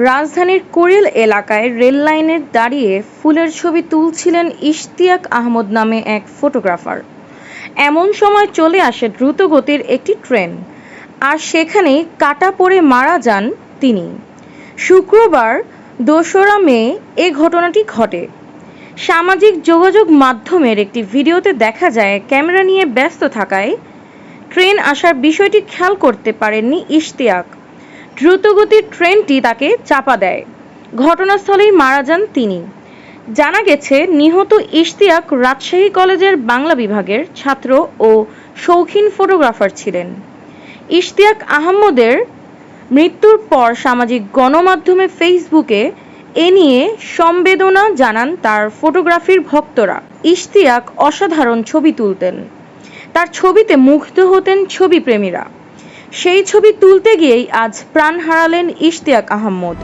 রাজধানীর কুড়িল এলাকায় রেল লাইনে দাঁড়িয়ে ফুলের ছবি তুলছিলেন ইশতিয়াক আহমদ নামে এক ফটোগ্রাফার। এমন সময় চলে আসে দ্রুতগতির একটি ট্রেন, আর সেখানেই কাটা পড়ে মারা যান তিনি। শুক্রবার ২রা মে এ ঘটনাটি ঘটে। সামাজিক যোগাযোগ মাধ্যমের একটি ভিডিওতে দেখা যায়, ক্যামেরা নিয়ে ব্যস্ত থাকায় ট্রেন আসার বিষয়টি খেয়াল করতে পারেননি ইশতিয়াক। দ্রুতগতির ট্রেনটি তাকে চাপা দেয়। ঘটনাস্থলেই মারা যান তিনি। জানা গেছে, নিহত ইশতিয়াক রাজশাহী কলেজের বাংলা বিভাগের ছাত্র ও শৌখিন ফটোগ্রাফার ছিলেন। ইশতিয়াক আহমদের মৃত্যুর পর সামাজিক গণমাধ্যমে ফেসবুকে এ নিয়ে সমবেদনা জানান তার ফটোগ্রাফির ভক্তরা। ইশতিয়াক অসাধারণ ছবি তুলতেন। তার ছবিতে মুগ্ধ হতেন ছবিপ্রেমীরা। সেই ছবি তুলতে গিয়েই আজ প্রাণ হারালেন ইশতিয়াক আহমদ।